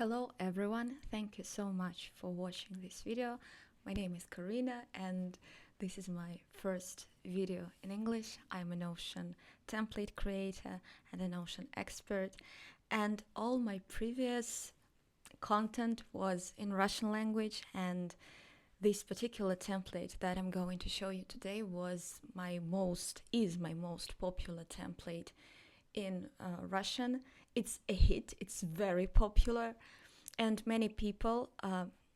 Hello everyone, thank you so much for watching this video. My name is Karina and this is my first video in English. I'm a Notion template creator and a Notion expert, and all my previous content was in Russian language, and this particular template that I'm going to show you today is my most popular template in Russian. It's a hit, it's very popular, and many people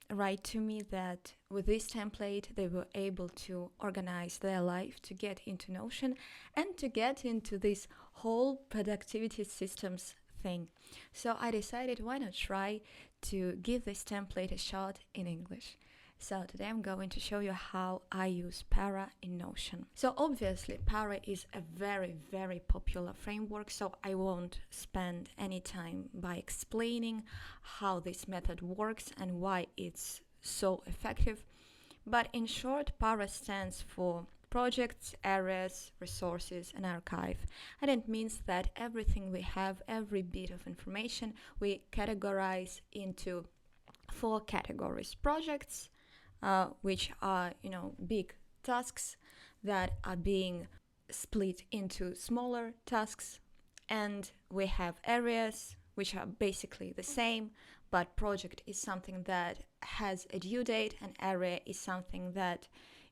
write to me that with this template they were able to organize their life, to get into Notion and to get into this whole productivity systems thing. So I decided, why not try to give this template a shot in English. So today I'm going to show you how I use Para in Notion. So obviously Para is a very popular framework, so I won't spend any time by explaining how this method works and why it's so effective. But in short, Para stands for projects, areas, resources, and archive. And it means that everything we have, every bit of information, we categorize into 4 categories. Projects, which are, big tasks that are being split into smaller tasks. And we have areas, which are basically the same, but project is something that has a due date, and area is something that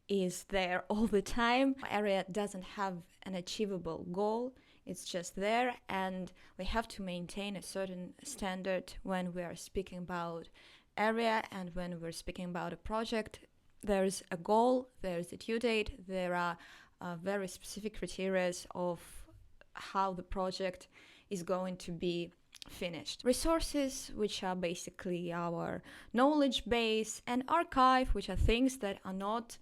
is there all the time. Area doesn't have an achievable goal, it's just there, and we have to maintain a certain standard when we are speaking about area, and when we're speaking about a project. There's a goal, there's a due date, there are very specific criteria of how the project is going to be finished. Resources, which are basically our knowledge base, and archive, which are things that are not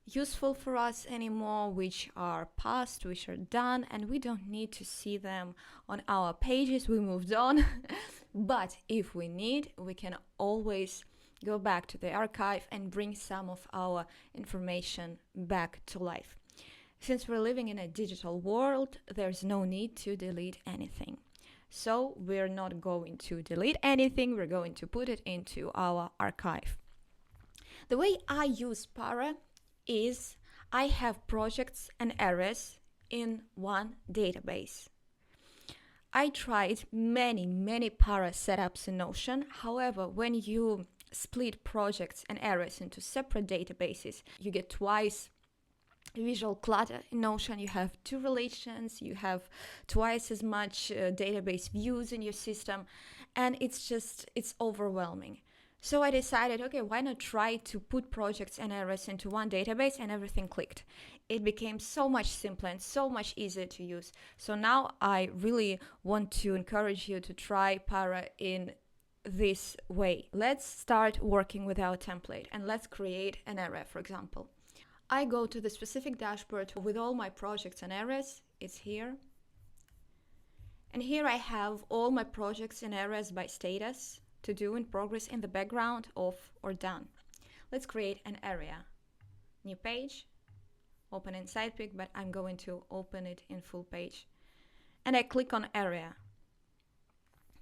useful for us anymore, which are past, which are done, and we don't need to see them on our pages, we moved on. But if we need, we can always go back to the archive and bring some of our information back to life. Since we're living in a digital world, there's no need to delete anything. So we're not going to delete anything, we're going to put it into our archive. The way I use Para is I have projects and areas in one database. I tried many Para setups in Notion. However, when you split projects and areas into separate databases, you get twice visual clutter in Notion. You have 2 relations, you have twice as much database views in your system, and it's overwhelming. So I decided, okay, why not try to put projects and areas into one database, and everything clicked. It became so much simpler and so much easier to use. So now I really want to encourage you to try Para in this way. Let's start working with our template and let's create an area, for example. I go to the specific dashboard with all my projects and areas. It's here. And here I have all my projects and areas by status: to do, in progress, in the background, off, or done. Let's create an area. New page, open in SidePick, but I'm going to open it in full page. And I click on area.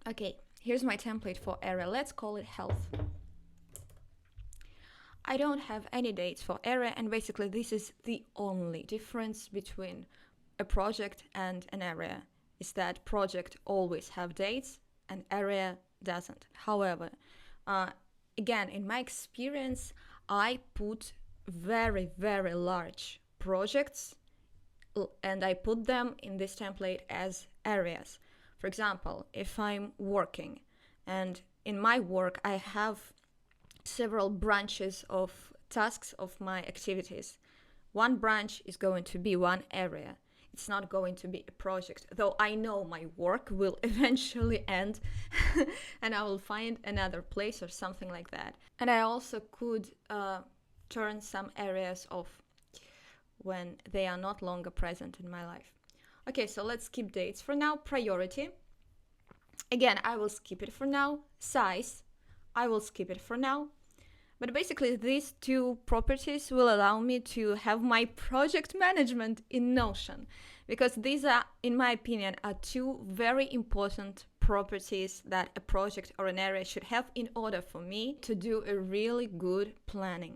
Okay, here's my template for area. Let's call it health. I don't have any dates for area, and basically this is the only difference between a project and an area, is that project always have dates and area doesn't. However, again, in my experience, I put very large projects and I put them in this template as areas. For example, if I'm working and in my work I have several branches of tasks of my activities, one branch is going to be one area. It's not going to be a project, though I know my work will eventually end and I will find another place or something like that. And I also could turn some areas off when they are not longer present in my life. Okay, so let's skip dates for now. Priority, again, I will skip it for now. Size, I will skip it for now. But basically these 2 properties will allow me to have my project management in Notion, because these are, in my opinion, are 2 very important properties that a project or an area should have in order for me to do a really good planning.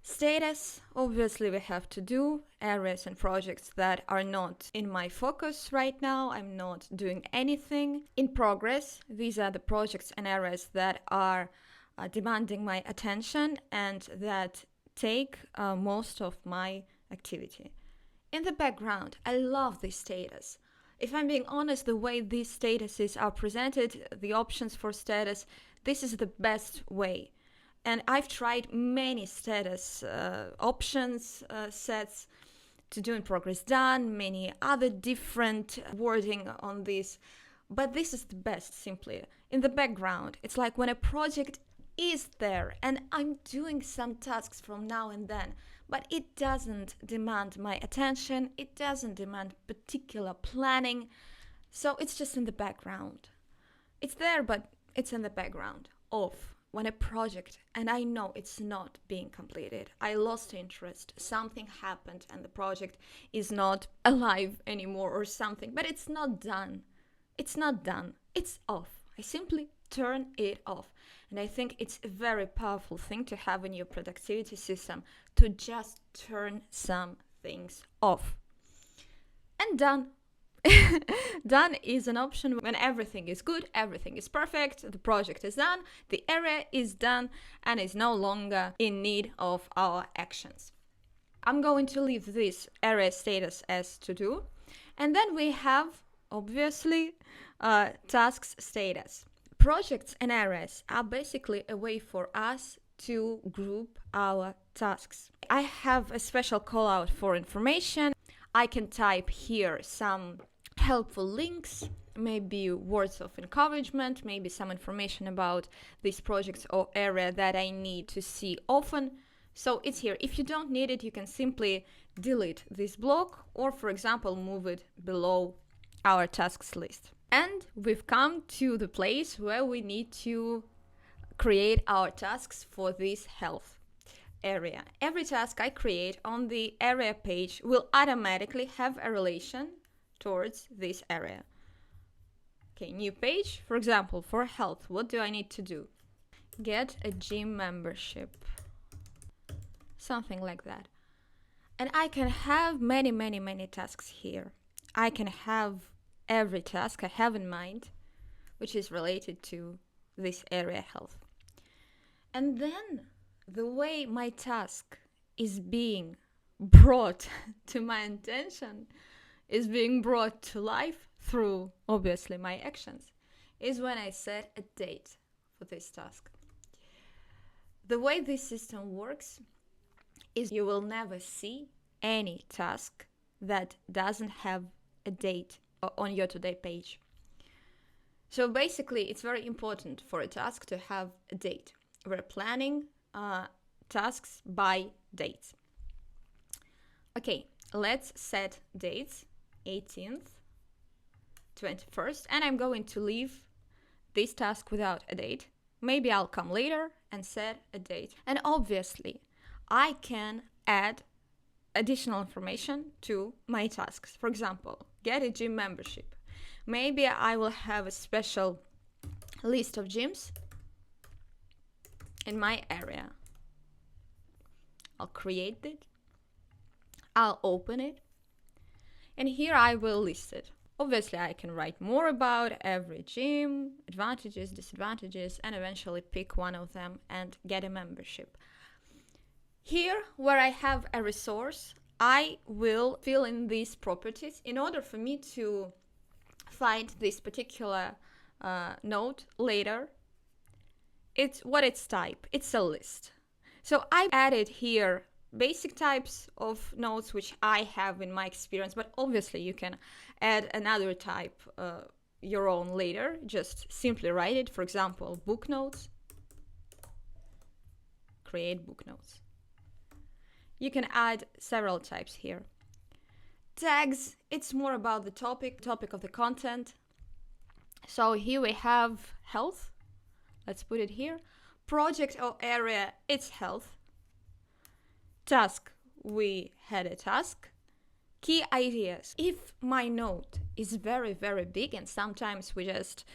Status, obviously we have to do areas and projects that are not in my focus right now. I'm not doing anything. In progress, these are the projects and areas that are demanding my attention and that take most of my activity. In the background, I love this status. If I'm being honest, the way these statuses are presented, the options for status, this is the best way. And I've tried many status options sets to do in progress done, many other different wording on this, but this is the best simply. In the background, it's like when a project is there and I'm doing some tasks from now and then, but it doesn't demand my attention, it doesn't demand particular planning, so it's just in the background. It's there, but it's in the background of when a project, and I know it's not being completed, I lost interest, something happened and the project is not alive anymore or something, but it's not done. It's not done. It's off. I simply turn it off. And I think it's a very powerful thing to have in your productivity system, to just turn some things off. And done. Done is an option when everything is good, everything is perfect, the project is done, the area is done and is no longer in need of our actions. I'm going to leave this area status as to do. And then we have, obviously, tasks status. Projects and areas are basically a way for us to group our tasks. I have a special call out for information. I can type here some helpful links, maybe words of encouragement, maybe some information about these projects or area that I need to see often. So it's here. If you don't need it, you can simply delete this block or, for example, move it below our tasks list. And we've come to the place where we need to create our tasks for this health area. Every task I create on the area page will automatically have a relation towards this area. Okay, new page, for example, for health, what do I need to do? Get a gym membership. Something like that. And I can have many tasks here. I can have every task I have in mind, which is related to this area health. And then the way my task is being brought to my attention, is being brought to life through, obviously, my actions, is when I set a date for this task. The way this system works is you will never see any task that doesn't have a date on your today page. So basically, it's very important for a task to have a date. We're planning tasks by dates. Okay, let's set dates, 18th, 21st, and I'm going to leave this task without a date. Maybe I'll come later and set a date. And obviously, I can add additional information to my tasks. For example, get a gym membership. Maybe I will have a special list of gyms in my area. I'll create it. I'll open it. And here I will list it. Obviously, I can write more about every gym, advantages, disadvantages, and eventually pick one of them and get a membership. Here, where I have a resource, I will fill in these properties in order for me to find this particular node later. It's what its type. It's a list. So I added here basic types of nodes which I have in my experience, but obviously you can add another type your own later. Just simply write it. For example, book notes. Create book notes. You can add several types here. Tags, it's more about the topic of the content. So here we have health. Let's put it here. Project or area, it's health. Task, we had a task. Key ideas. If my note is very, very big, and sometimes we just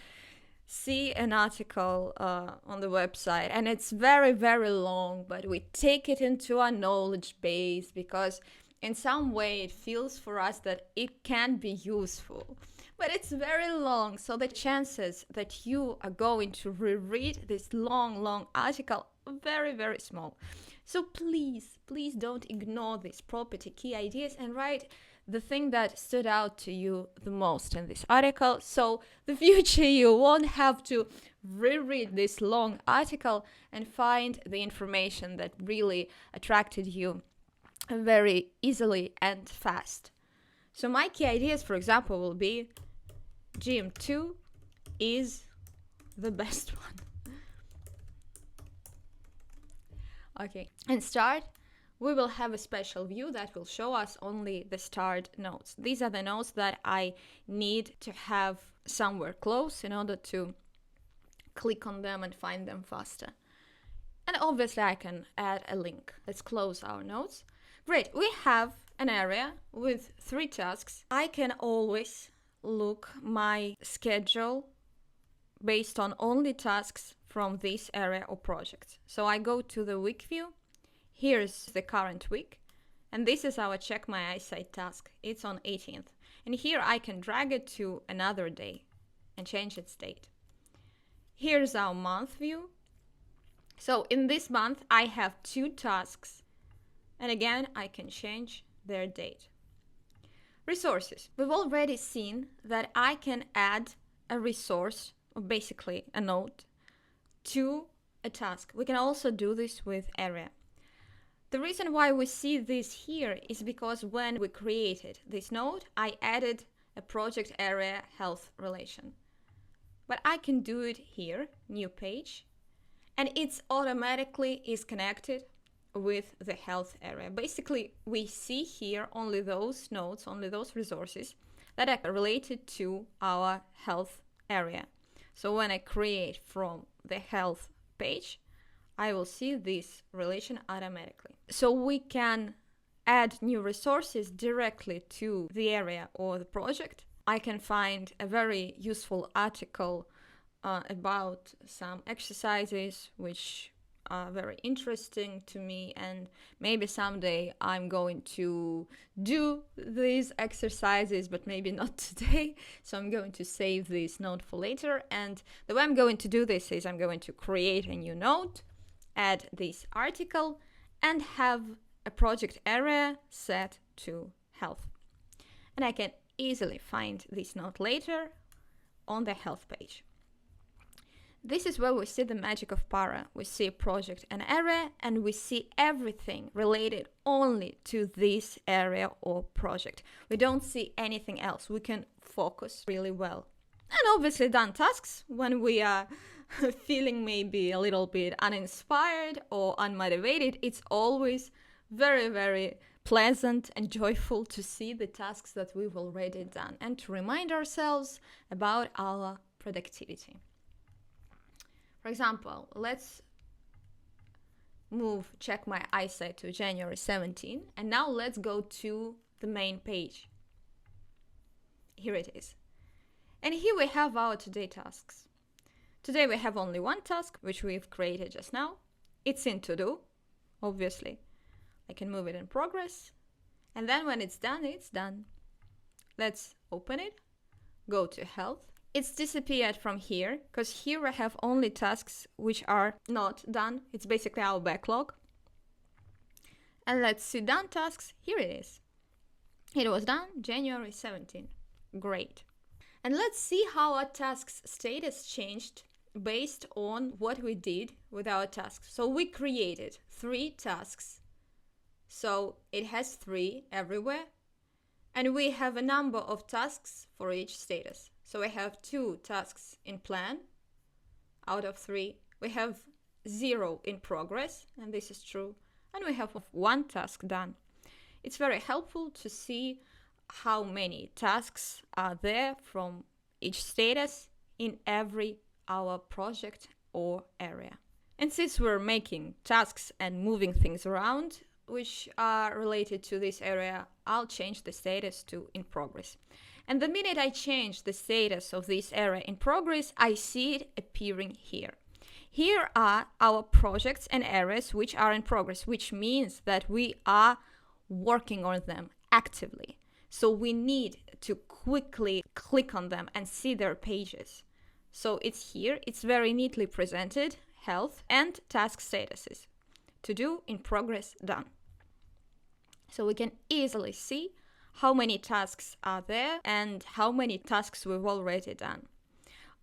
see an article on the website and it's very, very long, but we take it into our knowledge base because in some way it feels for us that it can be useful. But it's very long, so the chances that you are going to reread this long article are very, very small. So please don't ignore these property key ideas and write the thing that stood out to you the most in this article. So the future you won't have to reread this long article and find the information that really attracted you very easily and fast. So my key ideas, for example, will be GM2 is the best one. Okay, and start, we will have a special view that will show us only the start notes. These are the notes that I need to have somewhere close in order to click on them and find them faster. And obviously I can add a link. Let's close our notes. Great, we have an area with 3 tasks. I can always look my schedule based on only tasks from this area or project. So I go to the week view. Here's the current week, and this is our check my eyesight task. It's on 18th, and here I can drag it to another day and change its date. Here's our month view. So in this month I have 2 tasks, and again I can change their date. Resources. We've already seen that I can add a resource, or basically a note, to a task. We can also do this with area. The reason why we see this here is because when we created this node, I added a project area health relation. But I can do it here, new page, and it's automatically is connected with the health area. Basically, we see here only those nodes, only those resources that are related to our health area. So when I create from the health page, I will see this relation automatically. So we can add new resources directly to the area or the project. I can find a very useful article about some exercises which are very interesting to me, and maybe someday I'm going to do these exercises, but maybe not today. So I'm going to save this note for later, and the way I'm going to do this is I'm going to create a new note, add this article, and have a project area set to health. And I can easily find this note later on the health page. This is where we see the magic of Para. We see a project and area, and we see everything related only to this area or project. We don't see anything else. We can focus really well. And obviously done tasks when we are feeling maybe a little bit uninspired or unmotivated. It's always very, very pleasant and joyful to see the tasks that we've already done and to remind ourselves about our productivity. For example, let's move check my eyesight to January 17, and now let's go to the main page. Here it is. And here we have our today tasks. Today we have only one task, which we've created just now. It's in to do, obviously. I can move it in progress, and then when it's done, it's done. Let's open it, go to health. It's disappeared from here, because here I have only tasks which are not done. It's basically our backlog. And let's see done tasks. Here it is. It was done January 17. Great. And let's see how our tasks status changed based on what we did with our tasks. So we created 3 tasks. So it has 3 everywhere. And we have a number of tasks for each status. So we have 2 tasks in plan out of 3. We have 0 in progress, and this is true. And we have 1 task done. It's very helpful to see how many tasks are there from each status in every our project or area. And since we're making tasks and moving things around, which are related to this area, I'll change the status to in progress. And the minute I change the status of this area in progress, I see it appearing here. Here are our projects and areas which are in progress, which means that we are working on them actively. So we need to quickly click on them and see their pages. So it's here, it's very neatly presented, health and task statuses. To do, in progress, done. So we can easily see how many tasks are there and how many tasks we've already done.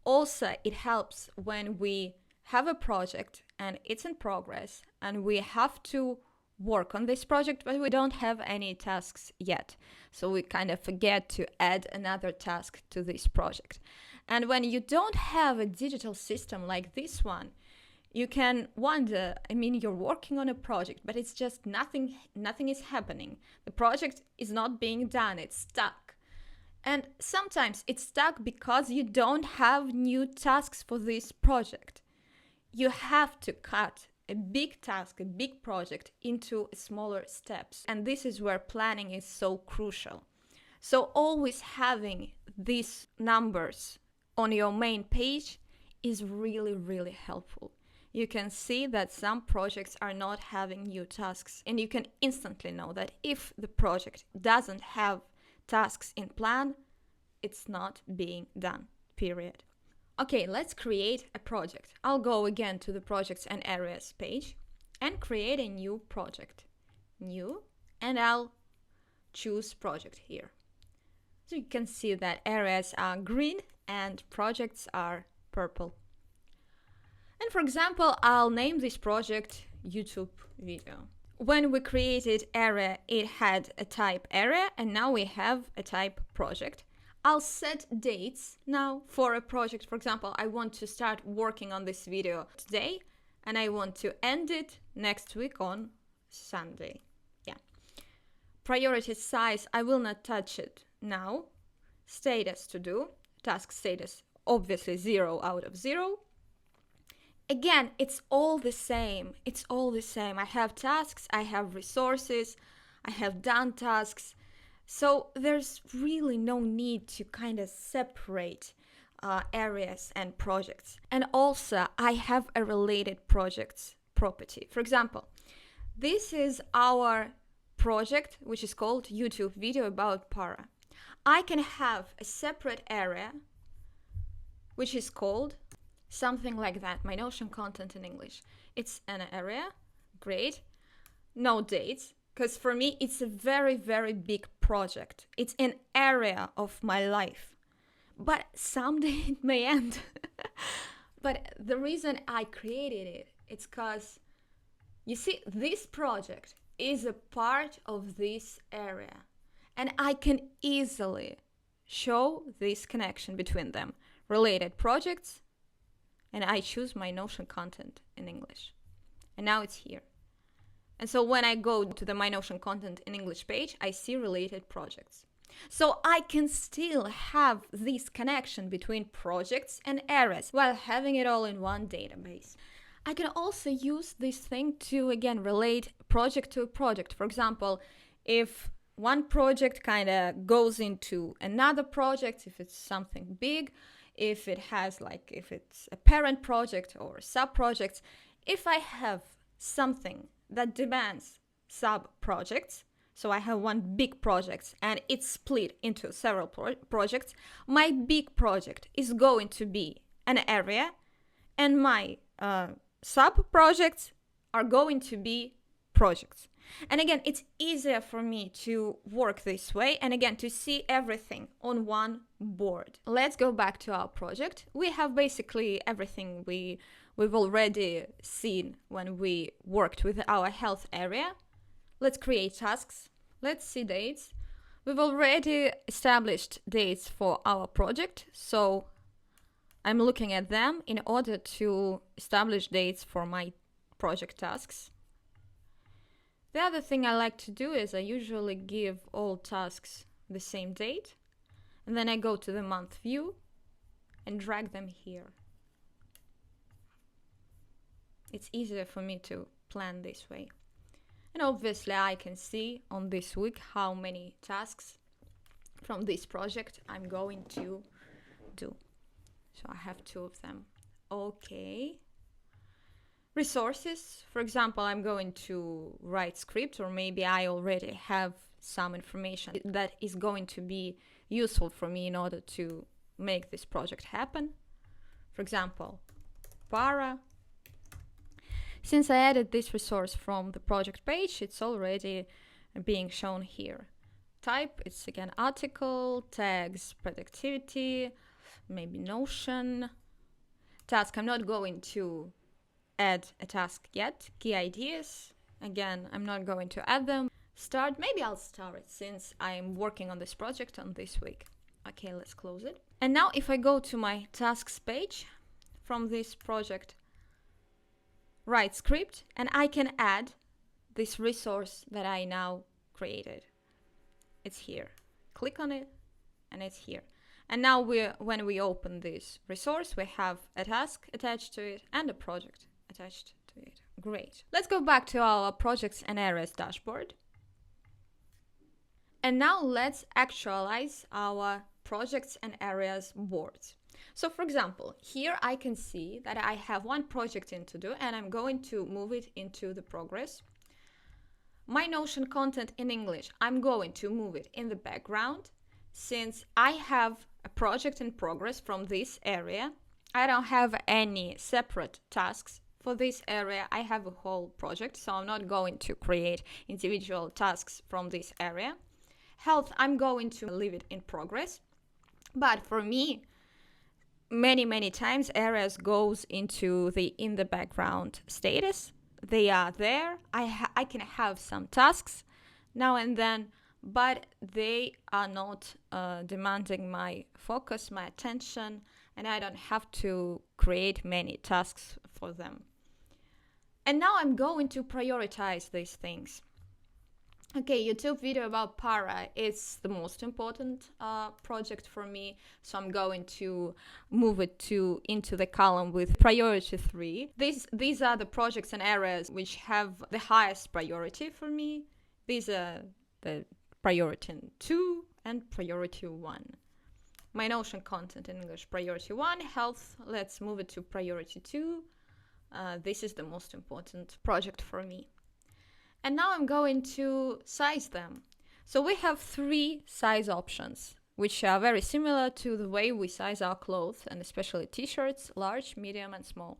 Also, it helps when we have a project and it's in progress and we have to work on this project, but we don't have any tasks yet. So we kind of forget to add another task to this project. And when you don't have a digital system like this one, you can wonder, you're working on a project, but it's just nothing is happening. The project is not being done, it's stuck. And sometimes it's stuck because you don't have new tasks for this project. You have to cut a big task, a big project into smaller steps. And this is where planning is so crucial. So always having these numbers on your main page is really, really helpful. You can see that some projects are not having new tasks, and you can instantly know that if the project doesn't have tasks in plan, it's not being done, period. Okay, let's create a project. I'll go again to the projects and areas page and create a new project. New, and I'll choose project here. So you can see that areas are green and projects are purple. And for example, I'll name this project YouTube video. When we created area, it had a type area, and now we have a type project. I'll set dates now for a project. For example, I want to start working on this video today, and I want to end it next week on Sunday. Yeah. Priority size, I will not touch it now. Status to do, task status, obviously 0 out of 0. Again, it's all the same. It's all the same. I have tasks, I have resources, I have done tasks. So there's really no need to kind of separate areas and projects. And also, I have a related projects property. For example, this is our project, which is called YouTube video about Para. I can have a separate area, which is called something like that, my Notion content in English. It's an area, great, no dates, because for me it's a very, very big project. It's an area of my life, but someday it may end. But the reason I created it, it's because, you see, this project is a part of this area, and I can easily show this connection between them. Related projects, and I choose my Notion content in English. And now it's here. And so when I go to the My Notion content in English page, I see related projects. So I can still have this connection between projects and areas while having it all in one database. I can also use this thing to, again, relate project to a project. For example, if one project kind of goes into another project, if it's something big, if it has if it's a parent project or sub-projects, if I have something that demands sub-projects, so I have one big project and it's split into several projects, my big project is going to be an area and my sub-projects are going to be projects. And again, it's easier for me to work this way and again to see everything on one board. Let's go back to our project. We have basically everything we've already seen when we worked with our health area. Let's create tasks. Let's see dates. We've already established dates for our project, so I'm looking at them in order to establish dates for my project tasks. The other thing I like to do is I usually give all tasks the same date, and then I go to the month view and drag them here. It's easier for me to plan this way. And obviously I can see on this week how many tasks from this project I'm going to do. So I have 2 of them. Okay. Resources, for example, I'm going to write script, or maybe I already have some information that is going to be useful for me in order to make this project happen. For example, para. Since I added this resource from the project page, it's already being shown here. Type, it's again article, tags, productivity, maybe Notion. Task, I'm not going to add a task yet. Key ideas, again, I'm not going to add them. Start, maybe I'll start it since I'm working on this project on this week. Okay, let's close it. And now if I go to my tasks page from this project, write script, and I can add this resource that I now created. It's here. Click on it and it's here. And now when we open this resource, we have a task attached to it and a project attached to it. Great. Let's go back to our projects and areas dashboard. And now let's actualize our projects and areas boards. So for example, here I can see that I have one project in to do and I'm going to move it into the progress. My Notion content in English, I'm going to move it in the background. Since I have a project in progress from this area, I don't have any separate tasks for this area. I have a whole project, so I'm not going to create individual tasks from this area. Health, I'm going to leave it in progress. But for me, many times areas goes into the in the background status. They are there. I can have some tasks now and then, but they are not demanding my focus, my attention, and I don't have to create many tasks for them. And now I'm going to prioritize these things. Okay, YouTube video about para is the most important project for me, so I'm going to move it into the column with priority 3. These are the projects and areas which have the highest priority for me. These are the priority 2 and priority 1. My Notion content in English, priority 1. Health, let's move it to priority 2. This is the most important project for me. And now I'm going to size them. So we have 3 size options, which are very similar to the way we size our clothes, and especially t-shirts, large, medium, and small.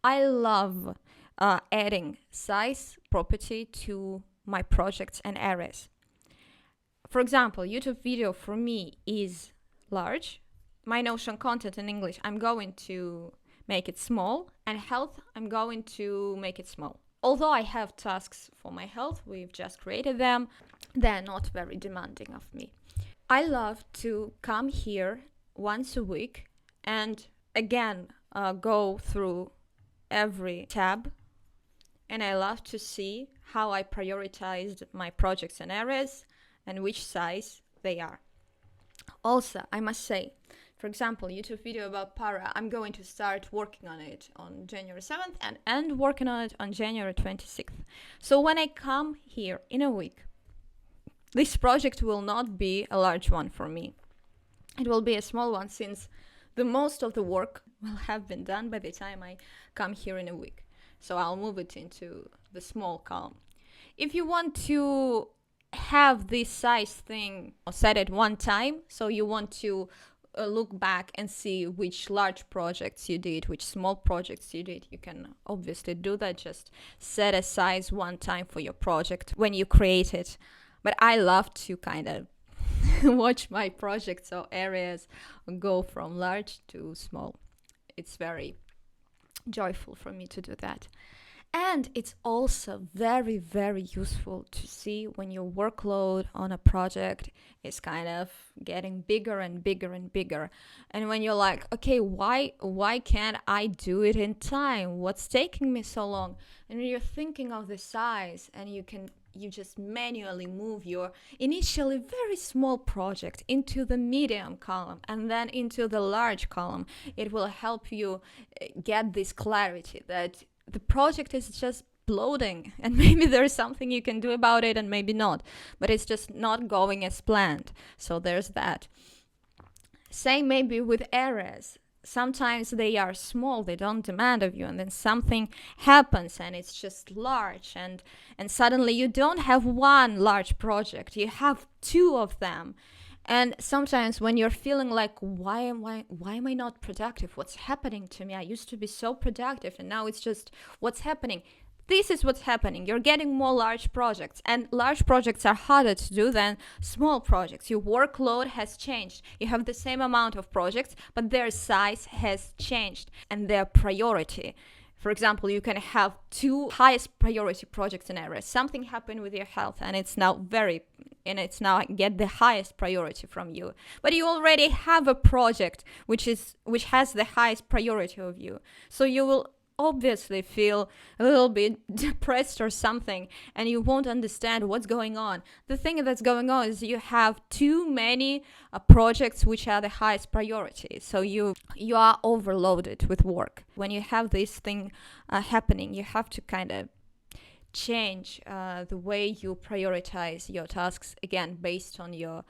I love adding size property to my projects and areas. For example, YouTube video for me is large. My Notion content in English, I'm going to make it small, and health, I'm going to make it small. Although I have tasks for my health, we've just created them, they're not very demanding of me. I love to come here once a week and again go through every tab, and I love to see how I prioritized my projects and areas and which size they are. Also, I must say, for example, YouTube video about para, I'm going to start working on it on January 7th and end working on it on January 26th. So when I come here in a week, this project will not be a large one for me. It will be a small one, since the most of the work will have been done by the time I come here in a week. So I'll move it into the small column. If you want to have this size thing set at one time, so you want to look back and see which large projects you did, which small projects you did, you can obviously do that. Just set a size one time for your project when you create it. But I love to kind of watch my projects or areas go from large to small. It's very joyful for me to do that. And it's also very useful to see when your workload on a project is kind of getting bigger and bigger. And when you're like, okay, why can't I do it in time? What's taking me so long? And you're thinking of the size, and you just manually move your initially very small project into the medium column and then into the large column. It will help you get this clarity that the project is just bloating, and maybe there's something you can do about it and maybe not, but it's just not going as planned. So there's that. Same maybe with areas. Sometimes they are small, they don't demand of you, and then something happens and it's just large, and suddenly you don't have one large project, you have two of them. And sometimes when you're feeling like, why am I not productive? What's happening to me? I used to be so productive and now it's just, what's happening? This is what's happening. You're getting more large projects, and large projects are harder to do than small projects. Your workload has changed. You have the same amount of projects, but their size has changed and their priority. For example, you can have two highest priority projects in areas. Something happened with your health and it's now get the highest priority from you. But you already have a project which has the highest priority of you. So you will obviously feel a little bit depressed or something, and you won't understand what's going on. The thing that's going on is you have too many projects which are the highest priority, so you are overloaded with work. When you have this thing happening, you have to kind of change the way you prioritize your tasks, again based on your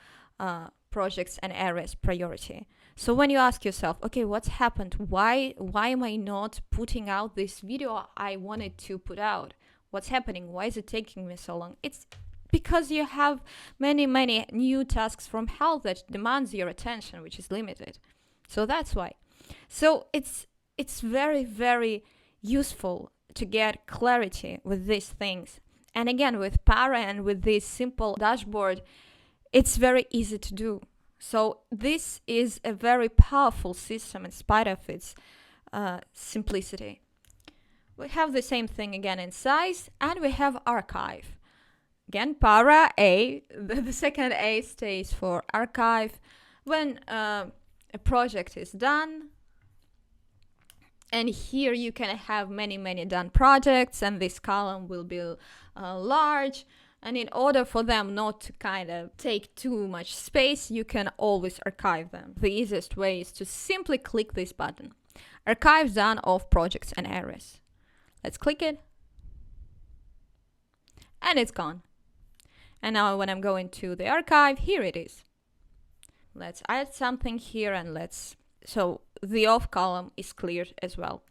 projects and areas priority. So when you ask yourself, okay, what's happened? Why am I not putting out this video I wanted to put out? What's happening? Why is it taking me so long? It's because you have many new tasks from health that demands your attention, which is limited. So that's why. So it's very, very useful to get clarity with these things. And again, with Para and with this simple dashboard, it's very easy to do. So this is a very powerful system in spite of its simplicity. We have the same thing again in size, and we have archive. Again, Para A, the second A stays for archive. When a project is done, and here you can have many done projects, and this column will be large. And in order for them not to kind of take too much space, you can always archive them. The easiest way is to simply click this button. Archive done of projects and areas. Let's click it. And it's gone. And now when I'm going to the archive, here it is. Let's add something here and so the off column is cleared as well.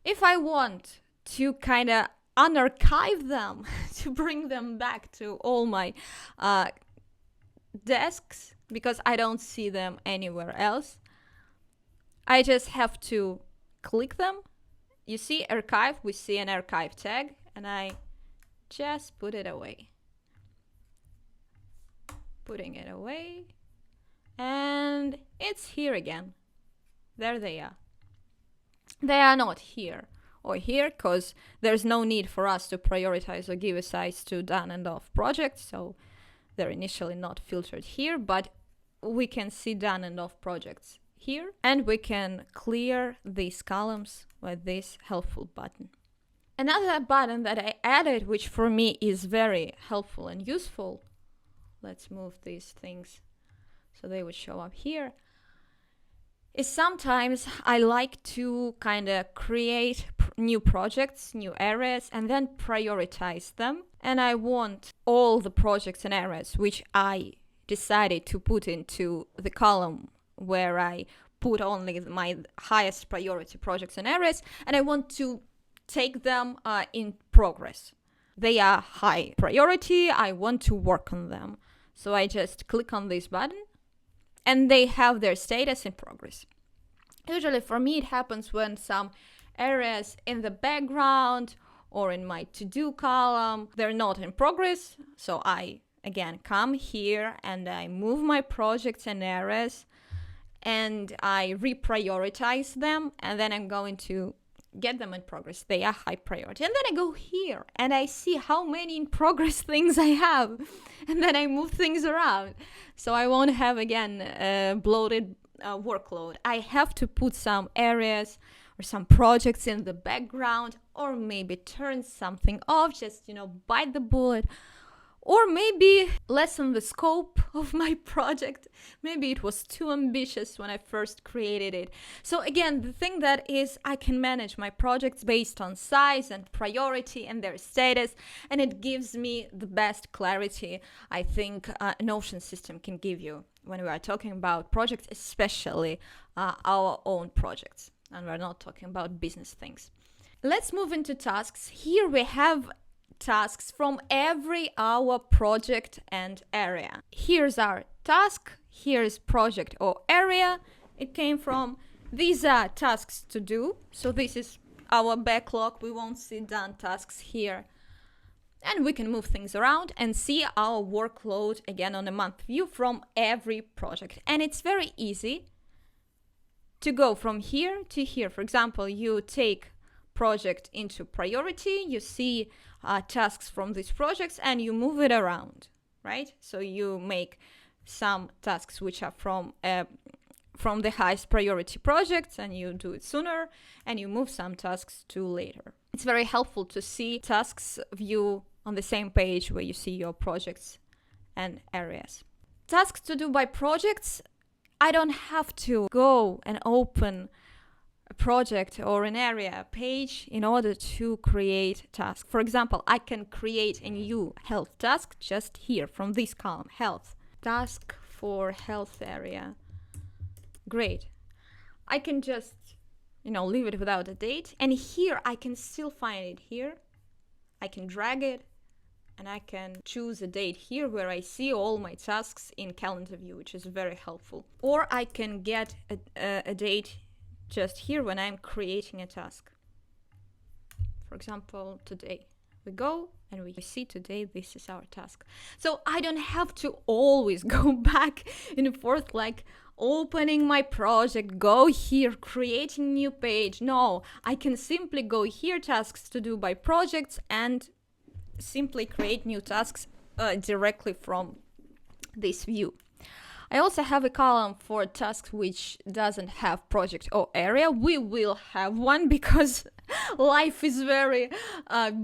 If I want to kind of unarchive them, to bring them back to all my desks, because I don't see them anywhere else, I just have to click them. You see archive, we see an archive tag, and I just put it away. Putting it away, and it's here again. There they are. They are not here or here, because there's no need for us to prioritize or give a size to done and off projects, so they're initially not filtered here, but we can see done and off projects here, and we can clear these columns with this helpful button. Another button that I added, which for me is very helpful and useful, let's move these things so they would show up here, is sometimes I like to kind of create new projects, new areas, and then prioritize them. And I want all the projects and areas which I decided to put into the column where I put only my highest priority projects and areas, and I want to take them in progress. They are high priority, I want to work on them. So I just click on this button, and they have their status in progress. Usually for me it happens when some areas in the background or in my to-do column, they're not in progress. So I, again, come here and I move my projects and areas and I reprioritize them, and then I'm going to get them in progress. They are high priority. And then I go here and I see how many in progress things I have. And then I move things around. So I won't have, again, a bloated workload. I have to put some areas or some projects in the background, or maybe turn something off, just, bite the bullet, or maybe lessen the scope of my project. Maybe it was too ambitious when I first created it. So again, the thing that is, I can manage my projects based on size and priority and their status, and it gives me the best clarity I think a Notion system can give you when we are talking about projects, especially our own projects, and we're not talking about business things. Let's move into tasks. Here we have tasks from every our project and area. Here's our task, here's project or area it came from. These are tasks to do, so this is our backlog. We won't see done tasks here, and we can move things around and see our workload again on a month view from every project. And it's very easy to go from here to here. For example, you take project into priority, you see tasks from these projects, and you move it around, right? So you make some tasks which are from the highest priority projects, and you do it sooner, and you move some tasks to later. It's very helpful to see tasks view on the same page where you see your projects and areas. Tasks to do by projects, I don't have to go and open a project or an area page in order to create a task. For example, I can create a new health task just here from this column, health. Task for health area. Great. I can just, leave it without a date. And here I can still find it here. I can drag it and I can choose a date here where I see all my tasks in calendar view, which is very helpful. Or I can get a date just here when I'm creating a task. For example, today. We go and we see today this is our task. So I don't have to always go back and forth like opening my project, go here, creating new page. No, I can simply go here, tasks to do by projects, and simply create new tasks directly from this view. I also have a column for tasks which doesn't have project or area. We will have one because life is very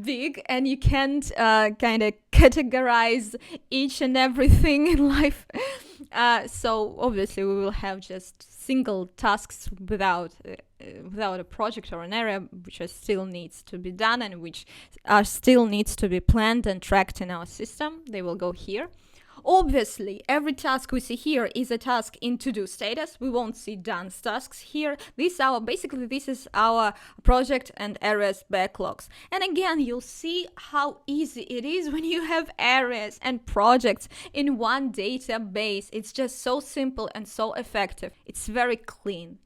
big and you can't kind of categorize each and everything in life. So obviously we will have just single tasks without a project or an area, which still needs to be done and which still needs to be planned and tracked in our system. They will go here. Obviously, every task we see here is a task in to-do status. We won't see done tasks here. This is our project and areas backlogs. And again, you'll see how easy it is when you have areas and projects in one database. It's just so simple and so effective. It's very clean.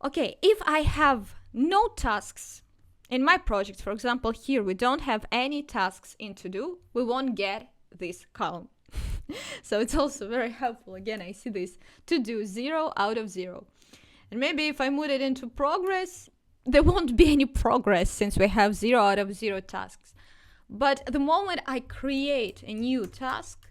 Okay, if I have no tasks in my project, for example, here we don't have any tasks in to-do, we won't get this column. So it's also very helpful. Again, I see this to do 0 out of 0. And maybe if I move it into progress, there won't be any progress since we have 0 out of 0 tasks. But the moment I create a new task,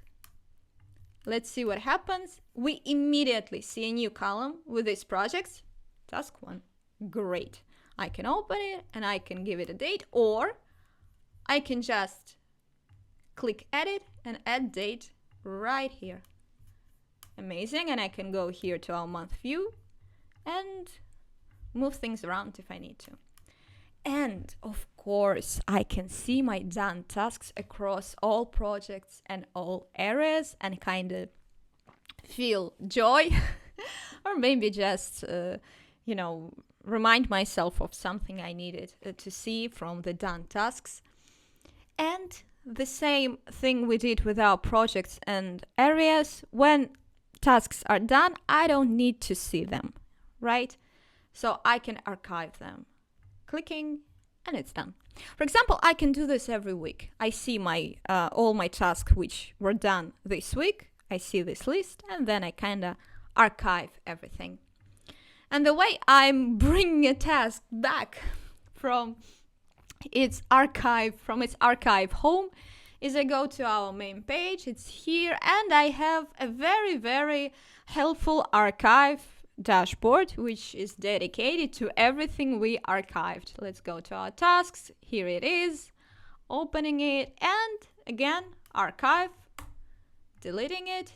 let's see what happens. We immediately see a new column with these projects. Task 1. Great. I can open it and I can give it a date, or I can just click edit and add date right here. Amazing. And I can go here to our month view and move things around if I need to. And of course, I can see my done tasks across all projects and all areas and kind of feel joy or maybe just, remind myself of something I needed to see from the done tasks. And the same thing we did with our projects and areas. When tasks are done, I don't need to see them, right? So I can archive them. Clicking and it's done. For example, I can do this every week. I see my all my tasks which were done this week. I see this list and then I kind of archive everything. And the way I'm bringing a task back from its archive home is I go to our main page. It's here and I have a very, very helpful archive dashboard which is dedicated to everything we archived. Let's go to our tasks. Here it is, opening it, and again archive, deleting it.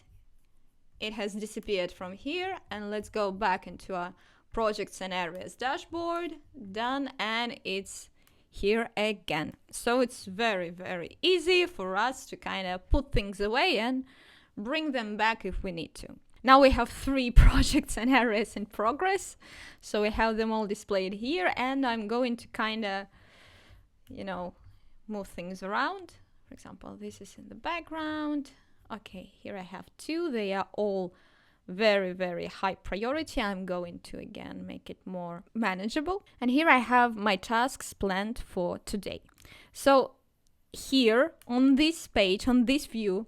It has disappeared from here, and let's go back into our projects and areas dashboard. Done, and it's here again. So it's very, very easy for us to kind of put things away and bring them back if we need to. Now we have 3 projects and areas in progress, so we have them all displayed here, and I'm going to kind of, move things around. For example, this is in the background. Okay, here I have 2. They are all very, very high priority. I'm going to again make it more manageable. And here I have my tasks planned for today. So here on this page, on this view,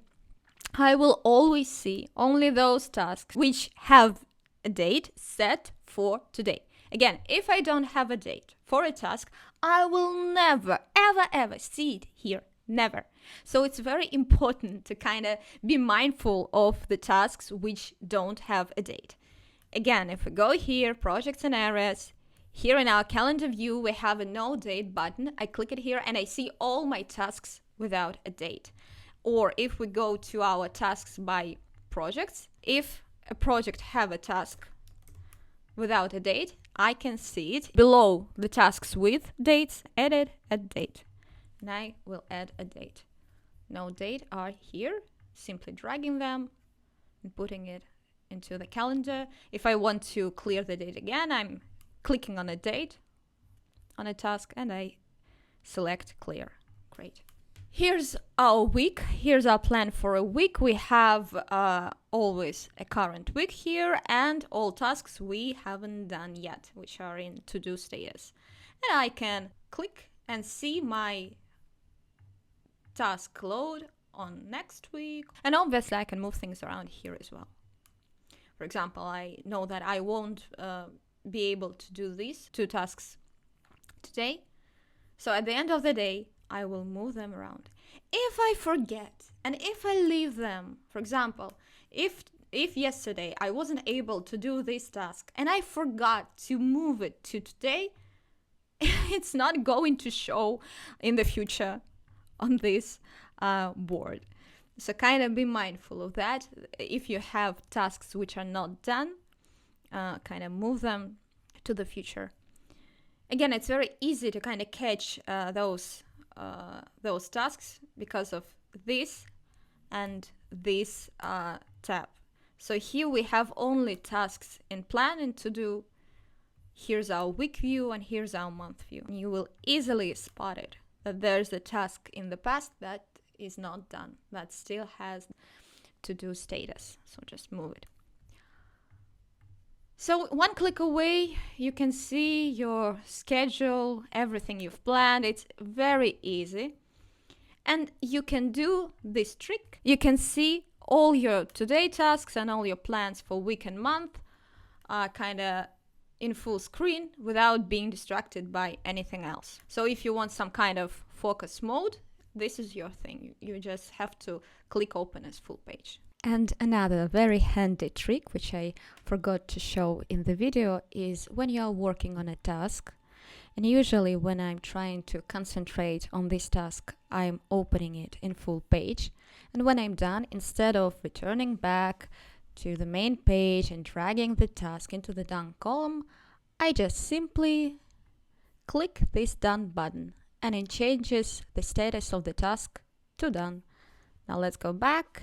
I will always see only those tasks which have a date set for today. Again, if I don't have a date for a task, I will never, ever, ever see it here. Never. So it's very important to kind of be mindful of the tasks which don't have a date. Again, if we go here, projects and areas, here in our calendar view, we have a no date button. I click it here and I see all my tasks without a date. Or if we go to our tasks by projects, if a project have a task without a date, I can see it below the tasks with dates, edit, add date. And I will add a date. No date are here, simply dragging them and putting it into the calendar. If I want to clear the date again, I'm clicking on a date on a task and I select clear. Great. Here's our week. Here's our plan for a week. We have always a current week here and all tasks we haven't done yet, which are in to-do status. And I can click and see my task load on next week. And obviously I can move things around here as well. For example, I know that I won't be able to do these 2 tasks today. So at the end of the day, I will move them around. If I forget and if I leave them, for example, if yesterday I wasn't able to do this task and I forgot to move it to today, it's not going to show in the future on this board. So kind of be mindful of that. If you have tasks which are not done, kind of move them to the future. Again, it's very easy to kind of catch those tasks because of this and this tab. So here we have only tasks in plan and to do. Here's our week view and here's our month view. And you will easily spot it, that there's a task in the past that is not done, that still has to-do status. So just move it. So 1 click away, you can see your schedule, everything you've planned. It's very easy. And you can do this trick. You can see all your today tasks and all your plans for week and month kind of in full screen without being distracted by anything else. So if you want some kind of focus mode, this is your thing. You just have to click open as full page. And another very handy trick, which I forgot to show in the video, is when you are working on a task, and usually when I'm trying to concentrate on this task, I'm opening it in full page. And when I'm done, instead of returning back to the main page and dragging the task into the done column, I just simply click this done button and it changes the status of the task to done. Now let's go back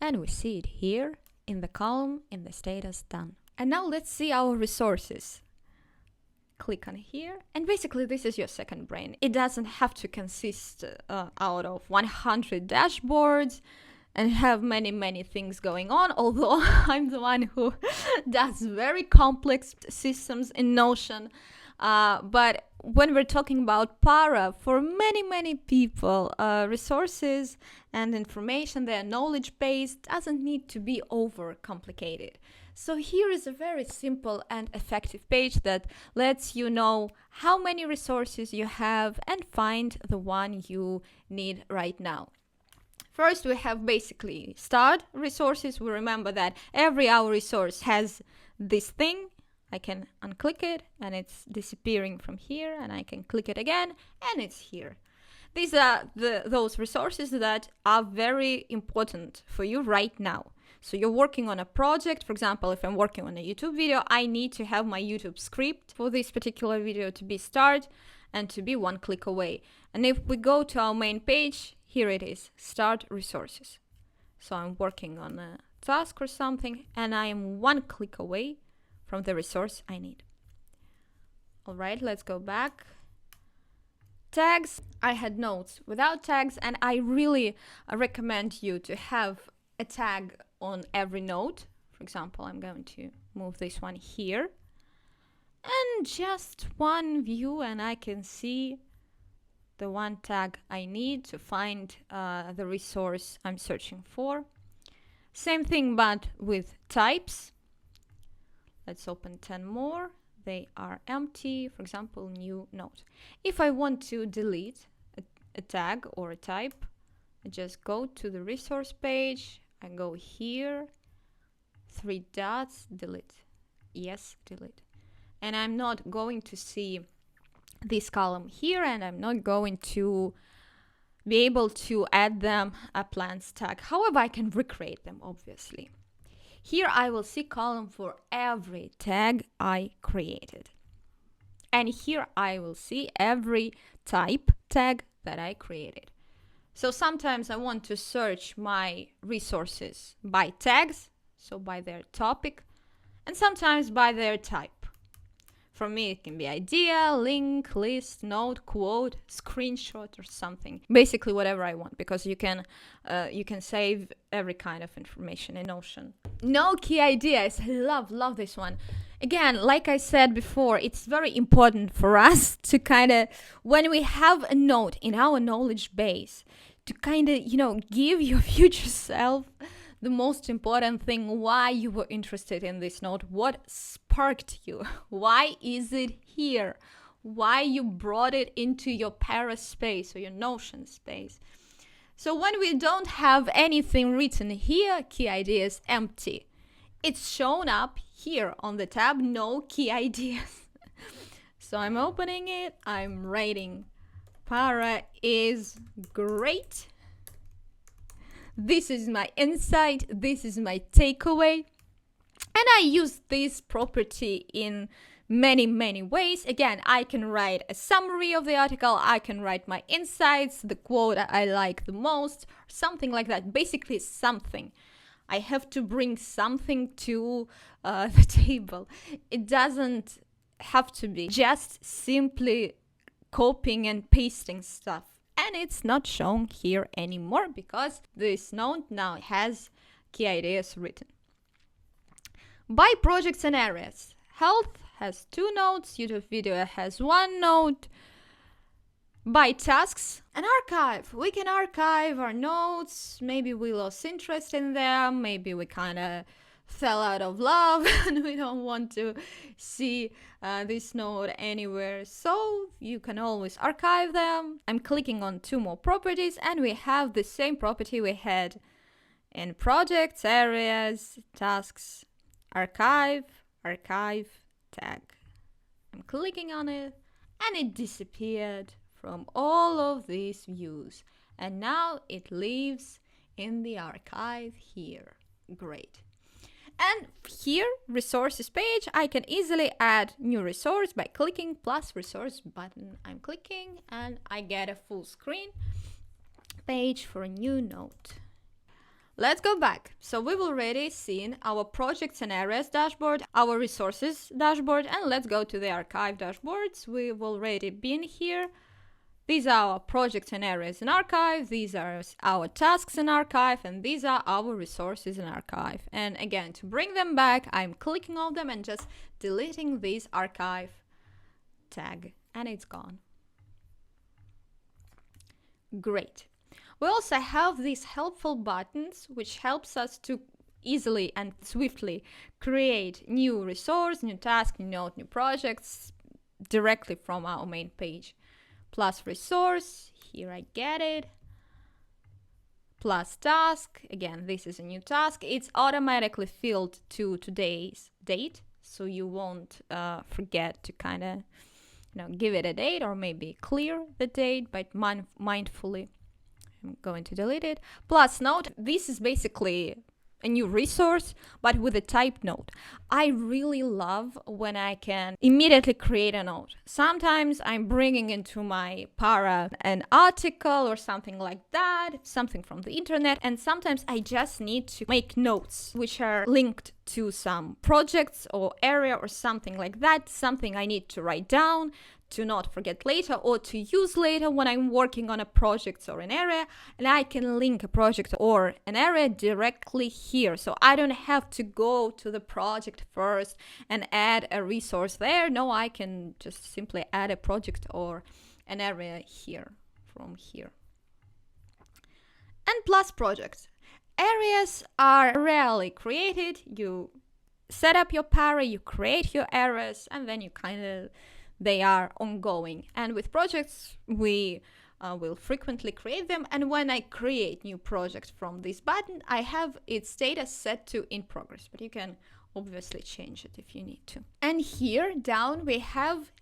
and we see it here in the column in the status done. And now let's see our resources. Click on here and basically this is your second brain. It doesn't have to consist out of 100 dashboards and have many things going on, although I'm the one who does very complex systems in Notion. But when we're talking about Para, for many people, resources and information, their knowledge base doesn't need to be over complicated. So here is a very simple and effective page that lets you know how many resources you have and find the one you need right now. First, we have basically start resources. We remember that every our resource has this thing. I can unclick it and it's disappearing from here, and I can click it again and it's here. These are those resources that are very important for you right now. So you're working on a project. For example, if I'm working on a YouTube video, I need to have my YouTube script for this particular video to be start and to be one click away. And if we go to our main page, here it is, start resources. So I'm working on a task or something, and I am one click away from the resource I need. All right, let's go back. Tags, I had notes without tags, and I really recommend you to have a tag on every note. For example, I'm going to move this one here, and just one view, and I can see the one tag I need to find the resource I'm searching for. Same thing, but with types. Let's open 10 more. They are empty. For example, new note. If I want to delete a tag or a type, I just go to the resource page. I go here, 3 dots, delete. Yes, delete. And I'm not going to see this column here, and I'm not going to be able to add them a plants tag. However, I can recreate them, obviously. Here I will see column for every tag I created. And here I will see every type tag that I created. So sometimes I want to search my resources by tags, so by their topic, and sometimes by their type. For me, it can be idea, link, list, note, quote, screenshot, or something. Basically, whatever I want, because you can save every kind of information in Notion. No key ideas. I love this one. Again, like I said before, it's very important for us to kind of, when we have a note in our knowledge base, to kind of, give your future self the most important thing, why you were interested in this note, what sparked you, why is it here, why you brought it into your Para space or your Notion space. So when we don't have anything written here, key idea is empty. It's shown up here on the tab, no key ideas. So I'm opening it, I'm writing Para is great. This is my insight, this is my takeaway. And I use this property in many ways. Again, I can write a summary of the article, I can write my insights, the quote I like the most, something like that. Basically something. I have to bring something to the table. It doesn't have to be just simply copying and pasting stuff. And it's not shown here anymore because this note now has key ideas written. By projects and areas. Health has 2 notes, YouTube video has 1 note. By tasks, an archive. We can archive our notes. Maybe we lost interest in them. Maybe we kind of fell out of love and we don't want to see this note anywhere. So you can always archive them. I'm clicking on 2 more properties and we have the same property we had in projects, areas, tasks, archive, tag. I'm clicking on it and it disappeared from all of these views. And now it lives in the archive here. Great. And here, resources page, I can easily add new resource by clicking plus resource button. I'm clicking and I get a full screen page for a new note. Let's go back. So we've already seen our projects and areas dashboard, our resources dashboard, and let's go to the archive dashboards. We've already been here. These are our projects and areas in archive, these are our tasks in archive, and these are our resources in archive. And again, to bring them back, I'm clicking on them and just deleting this archive tag, and it's gone. Great. We also have these helpful buttons, which helps us to easily and swiftly create new resource, new task, new note, new projects directly from our main page. Plus resource, here I get it. Plus task, again, this is a new task. It's automatically filled to today's date, so you won't forget to kind of give it a date, or maybe clear the date, but mindfully I'm going to delete it. Plus note, this is basically a new resource, but with a typed note. I really love when I can immediately create a note. Sometimes I'm bringing into my Para an article or something like that, something from the internet, and sometimes I just need to make notes which are linked to some projects or area or something like that, something I need to write down to not forget later or to use later when I'm working on a project or an area, and I can link a project or an area directly here. So I don't have to go to the project first and add a resource there. No, I can just simply add a project or an area here from here. And plus projects. Areas are rarely created. You set up your Para, you create your areas, and then they are ongoing. And with projects, we will frequently create them. And when I create new projects from this button, I have its status set to in progress, but you can obviously change it if you need to. And here down, we have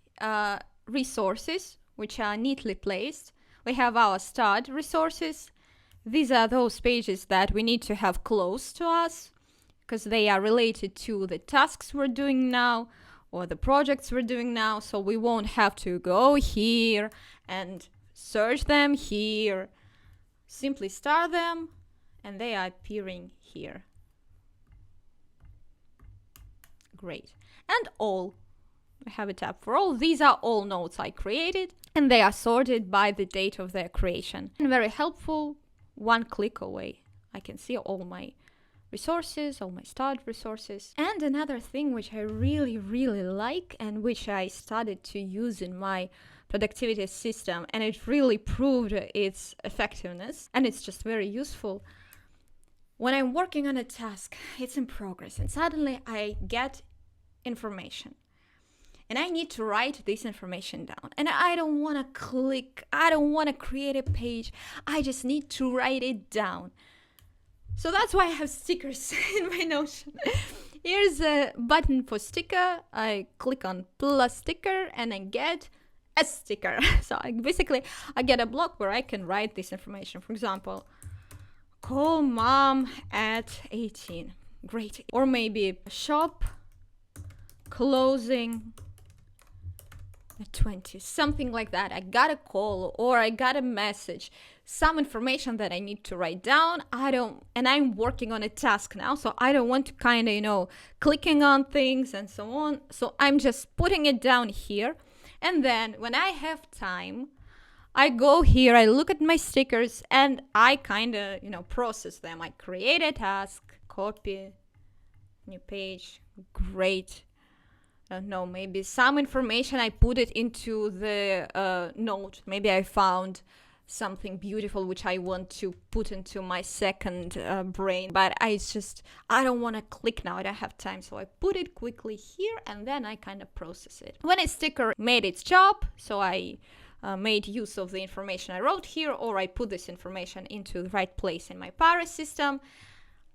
resources, which are neatly placed. We have our start resources. These are those pages that we need to have close to us because they are related to the tasks we're doing now or the projects we're doing now, so we won't have to go here and search them here. Simply start them and they are appearing here. Great. And all. I have a tab for all. These are all notes I created and they are sorted by the date of their creation. And very helpful, one click away. I can see all my resources, all my start resources. And another thing which I really like and which I started to use in my productivity system, and it really proved its effectiveness, and it's just very useful. When I'm working on a task, it's in progress, and suddenly I get information. And I need to write this information down. And I don't want to click, I don't want to create a page, I just need to write it down. So that's why I have stickers in my Notion. Here's a button for sticker. I click on plus sticker and I get a sticker. So I get a block where I can write this information. For example, call mom at 18. Great. Or maybe shop closing at 20. Something like that. I got a call or I got a message. Some information that I need to write down. And I'm working on a task now, so I don't want to clicking on things and so on. So I'm just putting it down here. And then when I have time, I go here, I look at my stickers and I process them. I create a task, copy, new page, great. I don't know, maybe some information I put it into the note. Maybe I found something beautiful which I want to put into my second brain, but I don't want to click now, I don't have time, so I put it quickly here and then I process it. When a sticker made its job, so I made use of the information I wrote here, or I put this information into the right place in my Para system,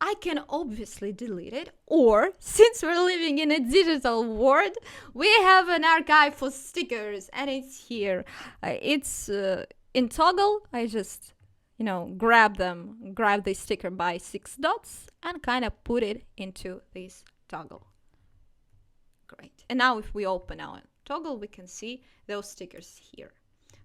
I can obviously delete it, or since we're living in a digital world, we have an archive for stickers and it's here. It's in Toggle. I just, grab the sticker by 6 dots and put it into this Toggle. Great. And now if we open our Toggle, we can see those stickers here.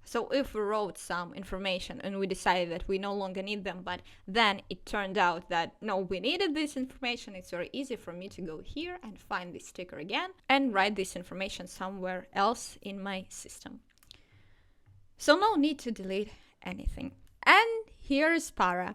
So if we wrote some information and we decided that we no longer need them, but then it turned out that no, we needed this information, it's very easy for me to go here and find this sticker again and write this information somewhere else in my system. So no need to delete anything. And here's Para.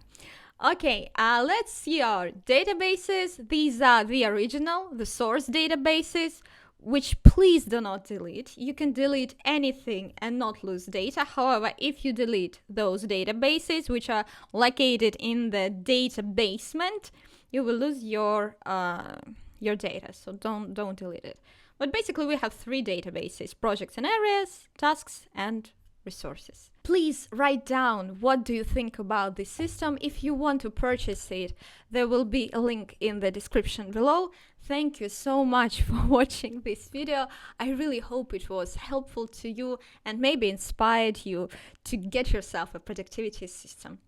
Okay, let's see our databases. These are the original, the source databases, which please do not delete. You can delete anything and not lose data. However, if you delete those databases, which are located in the data basement, you will lose your data. So don't delete it. But basically, we have 3 databases: projects and areas, tasks, and resources. Please write down what do you think about this system. If you want to purchase it, there will be a link in the description below. Thank you so much for watching this video. I really hope it was helpful to you and maybe inspired you to get yourself a productivity system.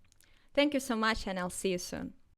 Thank you so much, and I'll see you soon.